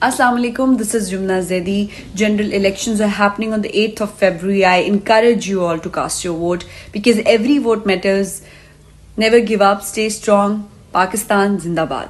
Assalamu alaikum, this is Jumna Zaidi. General elections are happening on the 8th of February. I encourage you all to cast your vote because every vote matters. Never give up, stay strong. Pakistan Zindabad.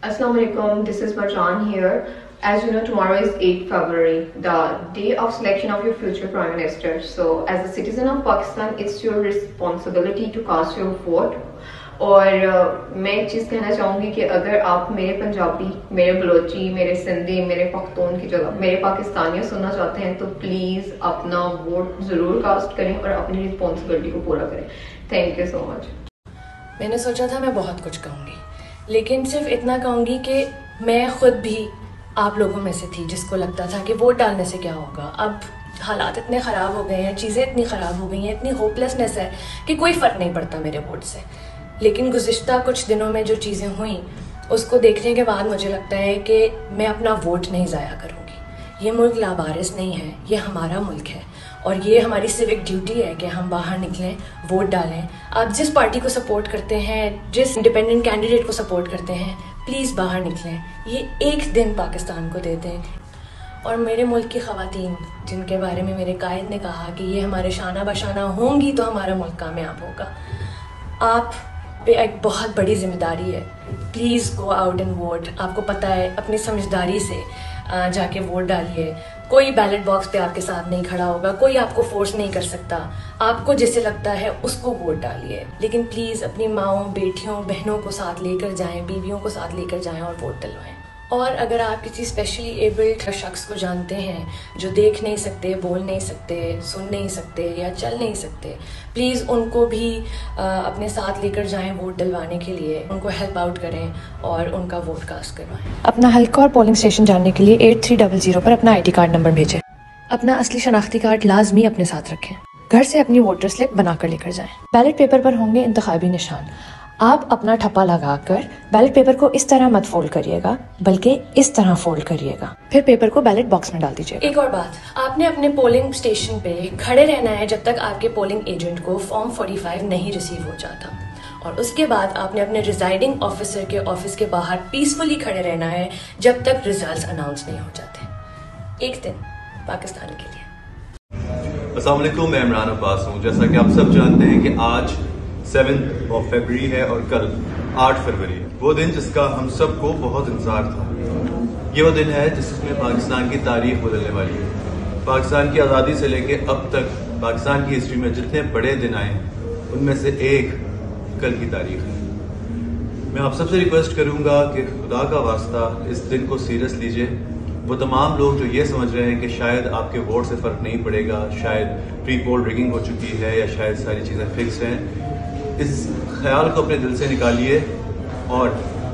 Assalamu alaikum, this is Marjan here. As you know, tomorrow is 8th February, the day of selection of your future Prime Minister. So, as a citizen of Pakistan, it's your responsibility to cast your vote. اور میں ایک چیز کہنا چاہوں گی کہ اگر آپ میرے پنجابی، میرے بلوچی، میرے سندھی، میرے پختون کی جگہ میرے پاکستانیہ سننا چاہتے ہیں تو پلیز اپنا ووٹ ضرور کاسٹ کریں اور اپنی رسپانسبلٹی کو پورا کریں. تھینک یو سو مچ. میں نے سوچا تھا میں بہت کچھ کہوں گی، لیکن صرف اتنا کہوں گی کہ میں خود بھی آپ لوگوں میں سے تھی جس کو لگتا تھا کہ ووٹ ڈالنے سے کیا ہوگا. اب حالات اتنے خراب ہو گئے ہیں، چیزیں اتنی خراب ہو گئی ہیں، اتنی ہوپلیسنس ہے کہ کوئی فرق نہیں پڑتا میرے ووٹ سے. لیکن گزشتہ کچھ دنوں میں جو چیزیں ہوئیں اس کو دیکھنے کے بعد مجھے لگتا ہے کہ میں اپنا ووٹ نہیں ضائع کروں گی. یہ ملک لاوارث نہیں ہے، یہ ہمارا ملک ہے اور یہ ہماری سیوک ڈیوٹی ہے کہ ہم باہر نکلیں، ووٹ ڈالیں. آپ جس پارٹی کو سپورٹ کرتے ہیں، جس انڈیپینڈنٹ کینڈیڈیٹ کو سپورٹ کرتے ہیں، پلیز باہر نکلیں. یہ ایک دن پاکستان کو دے دیں. اور میرے ملک کی خواتین جن کے بارے میں میرے قائد نے کہا کہ یہ ہمارے شانہ بشانہ ہوں گی تو ہمارا ملک کامیاب ہوگا، آپ پہ ایک بہت بڑی ذمہ داری ہے. Please go out and vote. آپ کو پتہ ہے، اپنی سمجھداری سے جا کے ووٹ ڈالیے. کوئی بیلٹ باکس پہ آپ کے ساتھ نہیں کھڑا ہوگا، کوئی آپ کو فورس نہیں کر سکتا. آپ کو جسے لگتا ہے اس کو ووٹ ڈالیے، لیکن پلیز اپنی ماؤں، بیٹیوں، بہنوں کو ساتھ لے کر جائیں، بیویوں کو ساتھ لے کر جائیں اور ووٹ ڈلوائیں. اور اگر آپ کسی اسپیشلی ایبلڈ شخص کو جانتے ہیں جو دیکھ نہیں سکتے، بول نہیں سکتے، سن نہیں سکتے یا چل نہیں سکتے، پلیز ان کو بھی اپنے ساتھ لے کر جائیں ووٹ ڈلوانے کے لیے. ان کو ہیلپ آؤٹ کریں اور ان کا ووٹ کاسٹ کروائیں. اپنا حلقہ اور پولنگ اسٹیشن جاننے کے لیے 8300 پر اپنا ID کارڈ نمبر بھیجیں. اپنا اصلی شناختی کارڈ لازمی اپنے ساتھ رکھیں. گھر سے اپنی ووٹر سلپ بنا کر لے کر جائیں. بیلٹ پیپر پر ہوں گے انتخابی نشان. آپ اپنا ٹھپا لگا کر بیلٹ پیپر کو اس طرح مت فولڈ کریے گا، بلکہ اس طرح فولڈ کریے گا. پھر پیپر کو بیلٹ باکس میں ڈال دیجیے. ایک اور بات، آپ نے اپنے پولنگ اسٹیشن پہ کھڑے رہنا ہے جب تک آپ کے پولنگ ایجنٹ کو فارم 45 نہیں ریسیو ہو جاتا، اور اس کے بعد آپ نے اپنے ریزائڈنگ آفیسر کے آفس کے باہر پیسفلی کھڑے رہنا ہے جب تک ریزلٹس اناؤنس نہیں ہو جاتے. ایک دن پاکستان کے لیے. السلام علیکم، میں عمران عباس ہوں. جیسا کہ آپ سب جانتے ہیں کہ آج 7 فروری ہے اور کل 8 فروری ہے، وہ دن جس کا ہم سب کو بہت انتظار تھا. یہ وہ دن ہے جس میں پاکستان کی تاریخ بدلنے والی ہے. پاکستان کی آزادی سے لے کے اب تک پاکستان کی ہسٹری میں جتنے بڑے دن آئے ہیں ان میں سے ایک کل کی تاریخ ہے. میں آپ سب سے ریکویسٹ کروں گا کہ خدا کا واسطہ اس دن کو سیریس لیجئے. وہ تمام لوگ جو یہ سمجھ رہے ہیں کہ شاید آپ کے ووٹ سے فرق نہیں پڑے گا، شاید پری پول ریگنگ ہو چکی ہے یا شاید ساری چیزیں فکس ہیں، اس خیال کو اپنے دل سے نکالیے اور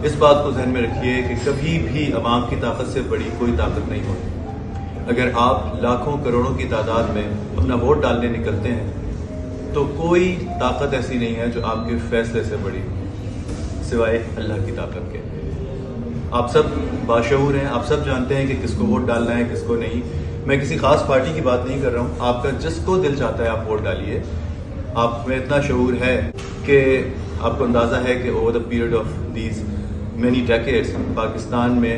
اس بات کو ذہن میں رکھیے کہ کبھی بھی عوام کی طاقت سے بڑی کوئی طاقت نہیں ہوتی. اگر آپ لاکھوں کروڑوں کی تعداد میں اپنا ووٹ ڈالنے نکلتے ہیں تو کوئی طاقت ایسی نہیں ہے جو آپ کے فیصلے سے بڑی سوائے اللہ کی طاقت کے. آپ سب باشعور ہیں، آپ سب جانتے ہیں کہ کس کو ووٹ ڈالنا ہے، کس کو نہیں. میں کسی خاص پارٹی کی بات نہیں کر رہا ہوں، آپ کا جس کو دل چاہتا ہے آپ ووٹ ڈالیے. آپ میں اتنا شعور ہے کہ آپ کو اندازہ ہے کہ over the period of these many decades Pakistan میں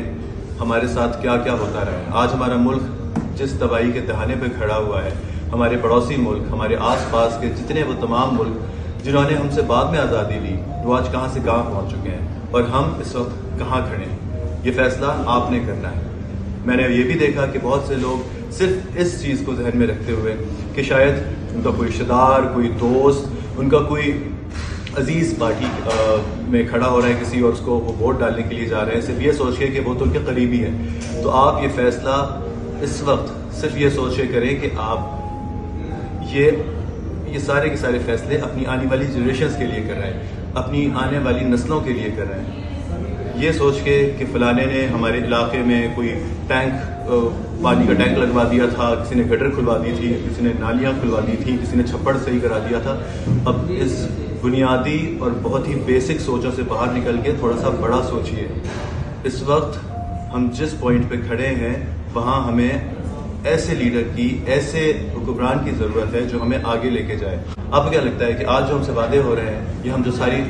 ہمارے ساتھ کیا کیا ہوتا رہا ہے. آج ہمارا ملک جس تباہی کے دہانے پہ کھڑا ہوا ہے، ہمارے پڑوسی ملک، ہمارے آس پاس کے جتنے وہ تمام ملک جنہوں نے ہم سے بعد میں آزادی لی، وہ آج کہاں سے کہاں پہنچ چکے ہیں اور ہم اس وقت کہاں کھڑے ہیں. یہ فیصلہ آپ نے کرنا ہے. میں نے یہ بھی دیکھا کہ بہت سے لوگ صرف اس چیز کو ذہن میں رکھتے ہوئے کہ شاید ان کا کوئی رشتہ دار، کوئی دوست، ان کا کوئی عزیز پارٹی میں کھڑا ہو رہا ہے کسی اور اس کو وہ ووٹ ڈالنے کے لیے جا رہے ہیں صرف یہ سوچ کے کہ وہ تو ان کے قریبی ہے، تو آپ یہ فیصلہ اس وقت صرف یہ سوچ کے کریں کہ آپ یہ سارے کے سارے فیصلے اپنی آنے والی جنریشنز کے لیے کر رہے ہیں، اپنی آنے والی نسلوں کے لیے کر رہے ہیں. یہ سوچ کے کہ فلانے نے ہمارے علاقے میں کوئی ٹینک پانی کا ٹینک لگوا دیا تھا، کسی نے گٹر کھلوا دی تھی، کسی نے نالیاں کھلوا دی تھی، کسی نے چھپڑ صحیح کرا دیا تھا. اب اس بنیادی اور بہت ہی بیسک سوچوں سے باہر نکل کے تھوڑا سا بڑا سوچیے. اس وقت ہم جس پوائنٹ پہ کھڑے ہیں وہاں ہمیں ایسے لیڈر کی، ایسے حکمران کی ضرورت ہے جو ہمیں آگے لے کے جائے. آپ کو کیا لگتا ہے کہ آج جو ہم سے وعدے ہو رہے ہیں، یہ ہم جو ساری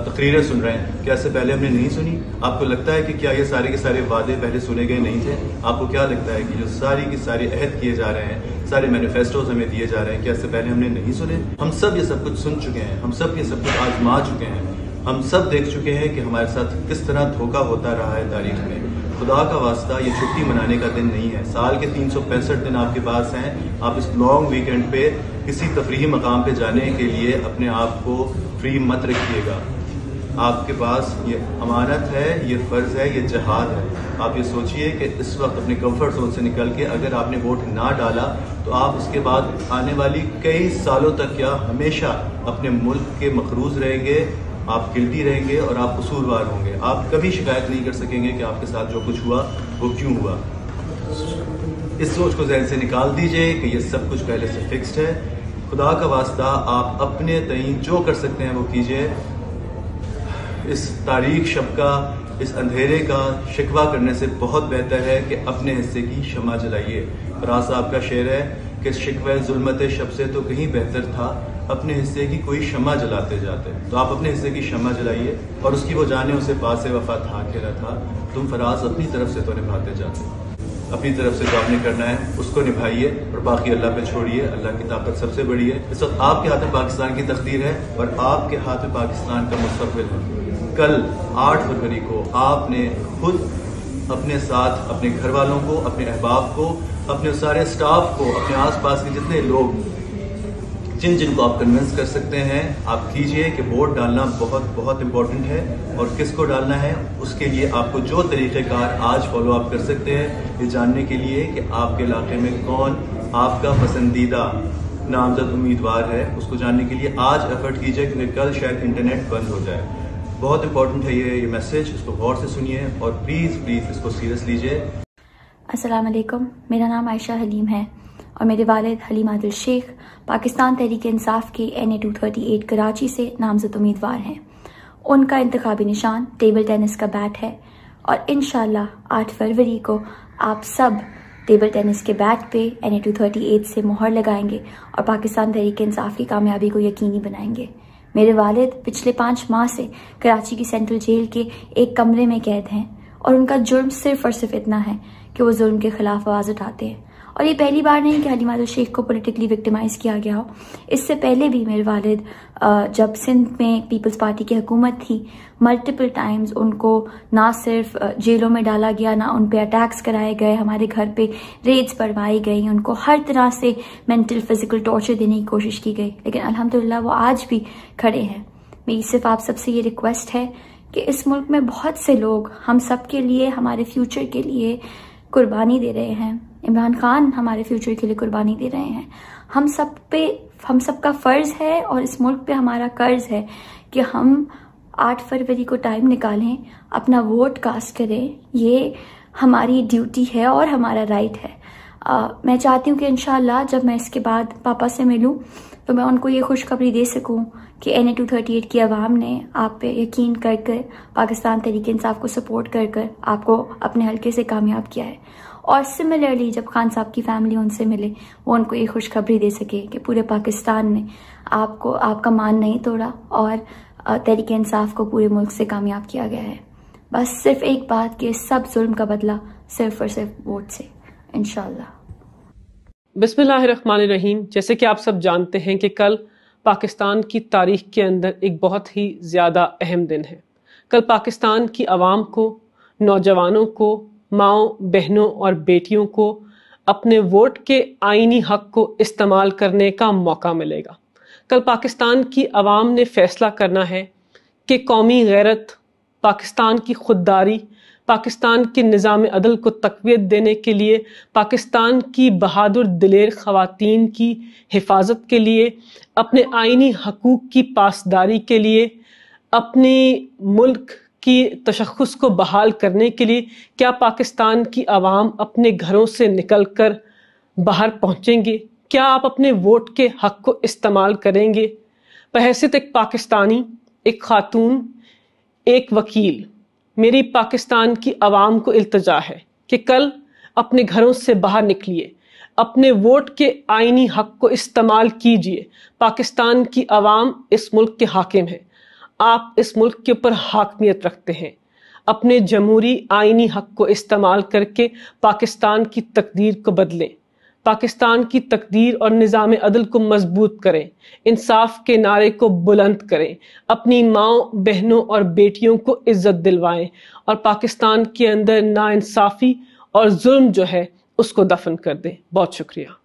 تقریریں سن رہے ہیں، کیا اس سے پہلے ہم نے نہیں سنی؟ آپ کو لگتا ہے کہ کیا یہ سارے کے سارے وعدے پہلے سنے گئے نہیں تھے؟ آپ کو کیا لگتا ہے کہ جو ساری کی ساری عہد کیے جا رہے ہیں، سارے مینیفیسٹوز ہمیں دیے جا رہے ہیں، کیا اس سے پہلے ہم نے نہیں سنے؟ ہم سب یہ سب کچھ سن چکے ہیں، ہم سب یہ سب کچھ آزما چکے ہیں، ہم سب دیکھ چکے ہیں کہ ہمارے ساتھ کس طرح دھوکہ ہوتا رہا ہے تاریخ میں. خدا کا واسطہ یہ چھٹی منانے کا دن نہیں ہے. سال کے 365 دن آپ کے پاس ہیں. آپ اس لانگ ویکینڈ پہ کسی تفریحی مقام پہ جانے کے لیے اپنے آپ کو فری مت رکھیے گا. آپ کے پاس یہ امانت ہے، یہ فرض ہے، یہ جہاد ہے. آپ یہ سوچئے کہ اس وقت اپنے کمفرٹ زون سے نکل کے اگر آپ نے ووٹ نہ ڈالا تو آپ اس کے بعد آنے والی کئی سالوں تک کیا ہمیشہ اپنے ملک کے مقروض رہیں گے، آپ گلٹی رہیں گے اور آپ قصوروار ہوں گے. آپ کبھی شکایت نہیں کر سکیں گے کہ آپ کے ساتھ جو کچھ ہوا وہ کیوں ہوا. اس سوچ کو ذہن سے نکال دیجئے کہ یہ سب کچھ پہلے سے فکسڈ ہے. خدا کا واسطہ آپ اپنے تئیں جو کر سکتے ہیں وہ کیجئے. اس تاریک شب کا، اس اندھیرے کا شکوہ کرنے سے بہت بہتر ہے کہ اپنے حصے کی شمع جلائیے. فراز صاحب کا شعر ہے کہ شکوہ ظلمت شب سے تو کہیں بہتر تھا اپنے حصے کی کوئی شمع جلاتے جاتے. تو آپ اپنے حصے کی شمع جلائیے اور اس کی وہ جانے اسے پاس وفا تھا کہ نہ تھا. تم فراز اپنی طرف سے تو نبھاتے جاتے، اپنی طرف سے جو آپ نے کرنا ہے اس کو نبھائیے اور باقی اللہ پہ چھوڑیے. اللہ کی طاقت سب سے بڑی ہے. اس وقت آپ کے ہاتھ میں پاکستان کی تقدیر ہے اور آپ کے ہاتھ میں پاکستان کا مستقبل ہے. کل 8 فروری کو آپ نے خود اپنے ساتھ اپنے گھر والوں کو، اپنے احباب کو، اپنے سارے سٹاف کو، اپنے آس پاس کے جتنے لوگ جن کو آپ کنونس کر سکتے ہیں آپ کیجئے کہ ووٹ ڈالنا بہت بہت امپورٹنٹ ہے. اور کس کو ڈالنا ہے اس کے لیے آپ کو جو طریقہ کار آج فالو آپ کر سکتے ہیں یہ جاننے کے لیے کہ آپ کے علاقے میں کون آپ کا پسندیدہ نامزد امیدوار ہے، اس کو جاننے کے لیے آج ایفرٹ کیجئے کیونکہ کل شاید انٹرنیٹ بند ہو جائے. بہت امپورٹنٹ ہے یہ میسج، اس کو غور سے سنیے اور پلیز اس کو سیریس لیجئے. السلام علیکم، میرا نام عائشہ حلیم ہے اور میرے والد حلیم عادل شیخ پاکستان تحریک انصاف کے NA 238 کراچی سے نامزد امیدوار ہیں. ان کا انتخابی نشان ٹیبل ٹینس کا بیٹ ہے اور انشاءاللہ 8 فروری کو آپ سب ٹیبل ٹینس کے بیٹ پہ NA 238 سے مہر لگائیں گے اور پاکستان تحریک انصاف کی کامیابی کو یقینی بنائیں گے. میرے والد پچھلے 5 ماہ سے کراچی کی سینٹرل جیل کے ایک کمرے میں قید ہیں اور ان کا جرم صرف اور صرف اتنا ہے کہ وہ ظلم کے خلاف آواز اٹھاتے ہیں. اور یہ پہلی بار نہیں کہ حلیم عادل شیخ کو پولیٹیکلی وکٹمائز کیا گیا ہو. اس سے پہلے بھی میرے والد جب سندھ میں پیپلز پارٹی کی حکومت تھی ملٹیپل ٹائمز ان کو نہ صرف جیلوں میں ڈالا گیا، نہ ان پہ اٹیکس کرائے گئے، ہمارے گھر پہ ریڈز پڑوائی گئی، ان کو ہر طرح سے مینٹل فزیکل ٹارچر دینے کی کوشش کی گئی. لیکن الحمدللہ وہ آج بھی کھڑے ہیں. میری صرف آپ سب سے یہ ریکویسٹ ہے کہ اس ملک میں بہت سے لوگ ہم سب کے لیے، ہمارے فیوچر کے لیے قربانی دے رہے ہیں. عمران خان ہمارے فیوچر کے لیے قربانی دے رہے ہیں. ہم سب کا فرض ہے اور اس ملک پہ ہمارا قرض ہے کہ ہم 8 فروری کو ٹائم نکالیں، اپنا ووٹ کاسٹ کریں. یہ ہماری ڈیوٹی ہے اور ہمارا رائٹ ہے. میں چاہتی ہوں کہ انشاءاللہ جب میں اس کے بعد پاپا سے ملوں تو میں ان کو یہ خوشخبری دے سکوں کہ NA 238 کی عوام نے آپ پہ یقین کر کر پاکستان تحریک انصاف کو سپورٹ کر کر آپ کو اپنے حلقے سے کامیاب کیا ہے. اور سملرلی جب خان صاحب کی فیملی ان سے ملے وہ ان کو یہ خوشخبری دے سکے کہ پورے پاکستان نے آپ کا مان نہیں توڑا اور تحریک انصاف کو پورے ملک سے کامیاب کیا گیا ہے. بس صرف ایک بات کہ سب ظلم کا بدلہ صرف اور صرف ووٹ سے انشاءاللہ. بسم اللہ الرحمن الرحیم. جیسے کہ آپ سب جانتے ہیں کہ کل پاکستان کی تاریخ کے اندر ایک بہت ہی زیادہ اہم دن ہے. کل پاکستان کی عوام کو، نوجوانوں کو، ماؤں بہنوں اور بیٹیوں کو اپنے ووٹ کے آئینی حق کو استعمال کرنے کا موقع ملے گا. کل پاکستان کی عوام نے فیصلہ کرنا ہے کہ قومی غیرت، پاکستان کی خودداری، پاکستان کے نظام عدل کو تقویت دینے کے لیے، پاکستان کی بہادر دلیر خواتین کی حفاظت کے لیے، اپنے آئینی حقوق کی پاسداری کے لیے، اپنی ملک کی تشخص کو بحال کرنے کے لیے کیا پاکستان کی عوام اپنے گھروں سے نکل کر باہر پہنچیں گے؟ کیا آپ اپنے ووٹ کے حق کو استعمال کریں گے؟ بحیثیت ایک پاکستانی، ایک خاتون، ایک وکیل، میری پاکستان کی عوام کو التجا ہے کہ کل اپنے گھروں سے باہر نکلیے، اپنے ووٹ کے آئینی حق کو استعمال کیجیے۔ پاکستان کی عوام اس ملک کے حاکم ہیں، آپ اس ملک کے اوپر حاکمیت رکھتے ہیں۔ اپنے جمہوری آئینی حق کو استعمال کر کے پاکستان کی تقدیر کو بدلیں، پاکستان کی تقدیر اور نظام عدل کو مضبوط کریں، انصاف کے نعرے کو بلند کریں، اپنی ماؤں، بہنوں اور بیٹیوں کو عزت دلوائیں اور پاکستان کے اندر ناانصافی اور ظلم جو ہے اس کو دفن کر دیں۔ بہت شکریہ۔